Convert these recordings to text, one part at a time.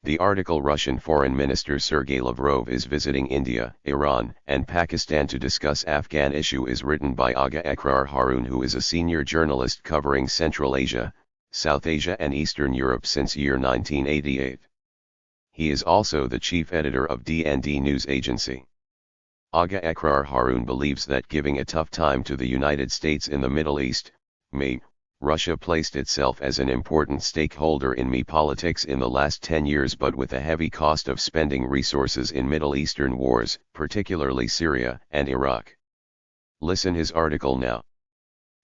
The article Russian Foreign Minister Sergey Lavrov is visiting India, Iran, and Pakistan to discuss Afghan issue is written by Agha Eqraar Haaroon, who is a senior journalist covering Central Asia, South Asia and Eastern Europe since year 1988. He is also the chief editor of DND news agency. Agha Eqraar Haaroon believes that giving a tough time to the United States in the Middle East, Russia placed itself as an important stakeholder in politics in the last 10 years, but with a heavy cost of spending resources in Middle Eastern wars, particularly Syria and Iraq. Listen his article now.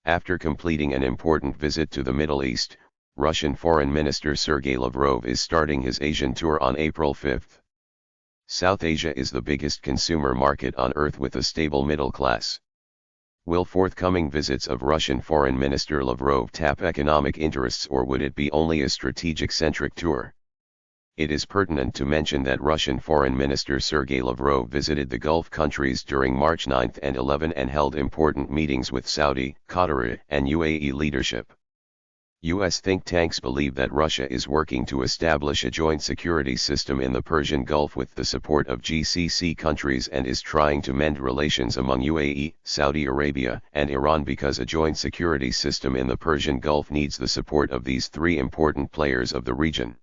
After completing an important visit to the Middle East, Russian Foreign Minister Sergey Lavrov is starting his Asian tour on April 5. South Asia is the biggest consumer market on earth with a stable middle class. Will forthcoming visits of Russian Foreign Minister Lavrov tap economic interests, or would it be only a strategic-centric tour? It is pertinent to mention that Russian Foreign Minister Sergey Lavrov visited the Gulf countries during March 9 and 11 and held important meetings with Saudi, Qatar, and UAE leadership. U.S. think tanks believe that Russia is working to establish a joint security system in the Persian Gulf with the support of GCC countries, and is trying to mend relations among UAE, Saudi Arabia, and Iran, because a joint security system in the Persian Gulf needs the support of these three important players of the region.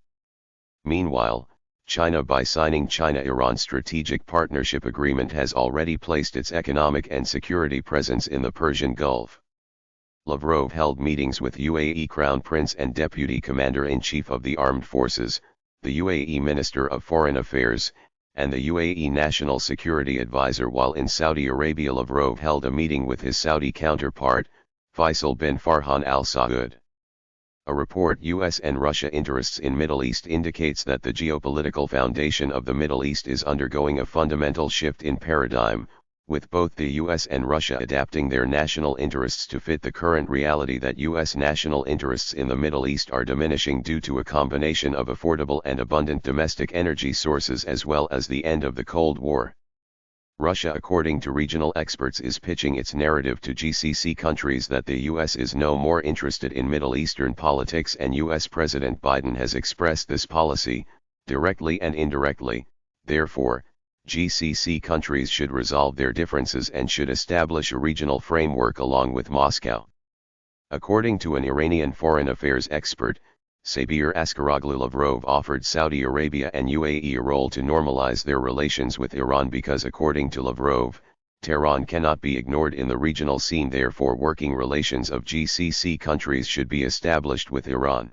Meanwhile, China, by signing China-Iran Strategic Partnership Agreement, has already placed its economic and security presence in the Persian Gulf. Lavrov held meetings with UAE Crown Prince and Deputy Commander-in-Chief of the Armed Forces, the UAE Minister of Foreign Affairs, and the UAE National Security Advisor, while in Saudi Arabia Lavrov held a meeting with his Saudi counterpart, Faisal bin Farhan Al Saud. A report U.S. and Russia interests in Middle East indicates that the geopolitical foundation of the Middle East is undergoing a fundamental shift in paradigm, with both the US and Russia adapting their national interests to fit the current reality that US national interests in the Middle East are diminishing due to a combination of affordable and abundant domestic energy sources as well as the end of the Cold War. Russia, according to regional experts, is pitching its narrative to GCC countries that the US is no more interested in Middle Eastern politics, and US President Biden has expressed this policy, directly and indirectly. Therefore, GCC countries should resolve their differences and should establish a regional framework along with Moscow. According to an Iranian foreign affairs expert, Sabir Askaroglu, Lavrov offered Saudi Arabia and UAE a role to normalize their relations with Iran because, according to Lavrov, Tehran cannot be ignored in the regional scene. Therefore, working relations of GCC countries should be established with Iran.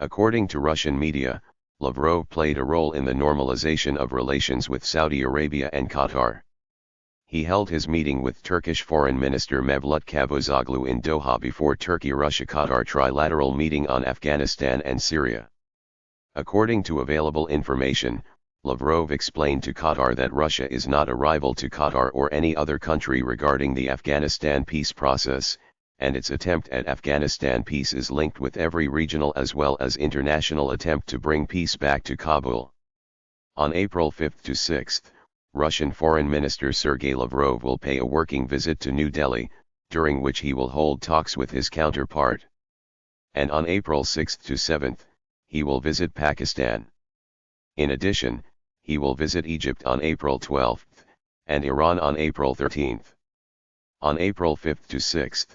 According to Russian media, Lavrov played a role in the normalization of relations with Saudi Arabia and Qatar. He held his meeting with Turkish Foreign Minister Mevlut Cavusoglu in Doha before Turkey-Russia-Qatar trilateral meeting on Afghanistan and Syria. According to available information, Lavrov explained to Qatar that Russia is not a rival to Qatar or any other country regarding the Afghanistan peace process, and its attempt at Afghanistan peace is linked with every regional as well as international attempt to bring peace back to Kabul. On April 5 to 6, Russian Foreign Minister Sergey Lavrov will pay a working visit to New Delhi, during which he will hold talks with his counterpart. And on April 6 to 7, he will visit Pakistan. In addition, he will visit Egypt on April 12, and Iran on April 13. On April 5 to 6,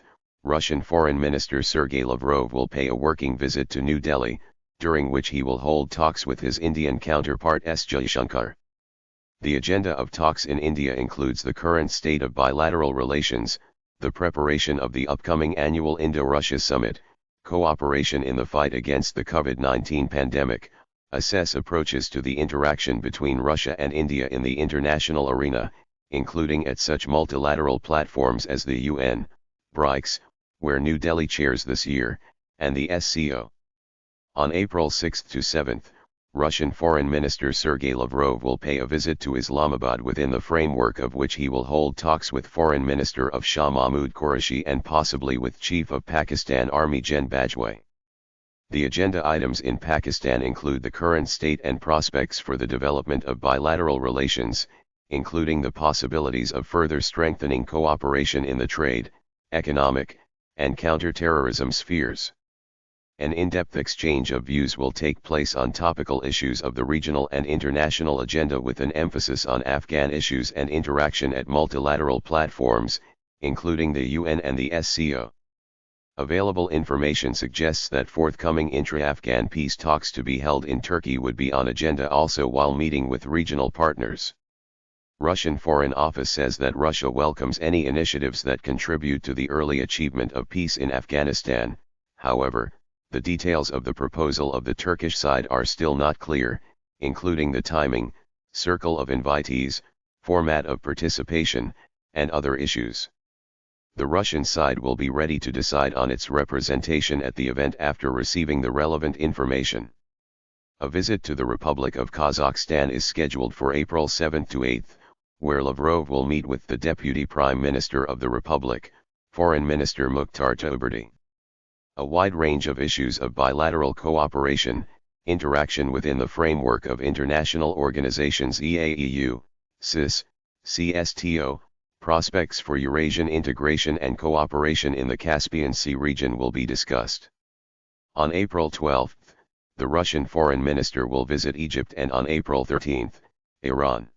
Russian Foreign Minister Sergey Lavrov will pay a working visit to New Delhi, during which he will hold talks with his Indian counterpart S. Jaishankar. The agenda of talks in India includes the current state of bilateral relations, the preparation of the upcoming annual Indo-Russia summit, cooperation in the fight against the COVID-19 pandemic, assess approaches to the interaction between Russia and India in the international arena, including at such multilateral platforms as the UN, BRICS, where New Delhi chairs this year, and the SCO. On April 6 to 7, Russian Foreign Minister Sergey Lavrov will pay a visit to Islamabad, within the framework of which he will hold talks with Foreign Minister of Shah Mahmood Qureshi and possibly with Chief of Pakistan Army Gen Bajwa. The agenda items in Pakistan include the current state and prospects for the development of bilateral relations, including the possibilities of further strengthening cooperation in the trade, economic, and counter-terrorism spheres. An in-depth exchange of views will take place on topical issues of the regional and international agenda with an emphasis on Afghan issues and interaction at multilateral platforms, including the UN and the SCO. Available information suggests that forthcoming intra-Afghan peace talks to be held in Turkey would be on agenda also while meeting with regional partners. Russian Foreign Office says that Russia welcomes any initiatives that contribute to the early achievement of peace in Afghanistan. However, the details of the proposal of the Turkish side are still not clear, including the timing, circle of invitees, format of participation, and other issues. The Russian side will be ready to decide on its representation at the event after receiving the relevant information. A visit to the Republic of Kazakhstan is scheduled for April 7 to 8, where Lavrov will meet with the Deputy Prime Minister of the Republic, Foreign Minister Mukhtar Toberdi. A wide range of issues of bilateral cooperation, interaction within the framework of international organizations EAEU, CIS, CSTO, prospects for Eurasian integration and cooperation in the Caspian Sea region will be discussed. On April 12, the Russian Foreign Minister will visit Egypt and on April 13, Iran.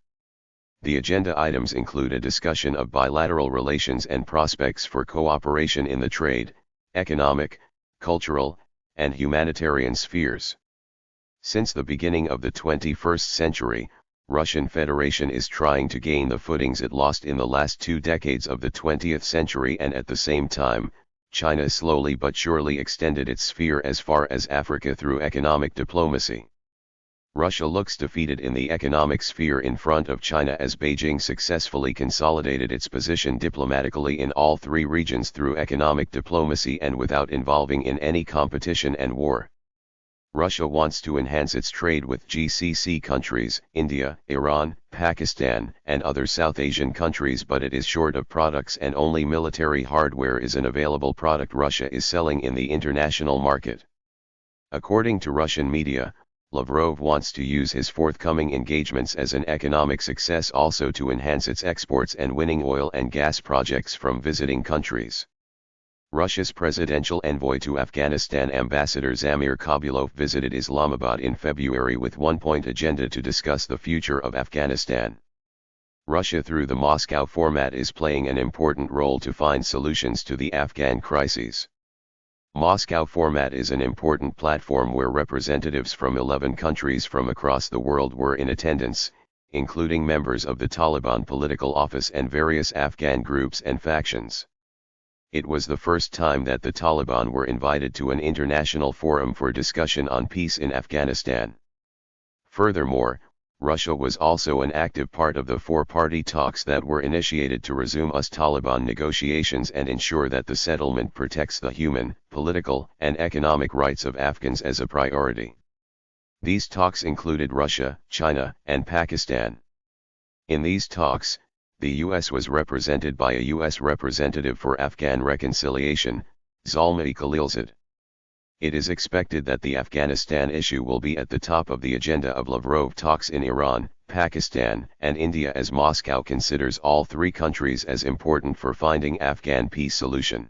The agenda items include a discussion of bilateral relations and prospects for cooperation in the trade, economic, cultural, and humanitarian spheres. Since the beginning of the 21st century, Russian Federation is trying to gain the footings it lost in the last 2 decades of the 20th century, and at the same time, China slowly but surely extended its sphere as far as Africa through economic diplomacy. Russia looks defeated in the economic sphere in front of China as Beijing successfully consolidated its position diplomatically in all 3 regions through economic diplomacy and without involving in any competition and war. Russia wants to enhance its trade with GCC countries, India, Iran, Pakistan, and other South Asian countries, but it is short of products and only military hardware is an available product Russia is selling in the international market. According to Russian media, Lavrov wants to use his forthcoming engagements as an economic success also to enhance its exports and winning oil and gas projects from visiting countries. Russia's presidential envoy to Afghanistan Ambassador Zamir Kabulov visited Islamabad in February with one-point agenda to discuss the future of Afghanistan. Russia through the Moscow format is playing an important role to find solutions to the Afghan crises. Moscow format is an important platform where representatives from 11 countries from across the world were in attendance, including members of the Taliban political office and various Afghan groups and factions. It was the first time that the Taliban were invited to an international forum for discussion on peace in Afghanistan. Furthermore, Russia was also an active part of the 4-party talks that were initiated to resume US-Taliban negotiations and ensure that the settlement protects the human, political, and economic rights of Afghans as a priority. These talks included Russia, China, and Pakistan. In these talks, the US was represented by a US representative for Afghan reconciliation, Zalmay Khalilzad. It is expected that the Afghanistan issue will be at the top of the agenda of Lavrov talks in Iran, Pakistan, and India as Moscow considers all 3 countries as important for finding Afghan peace solution.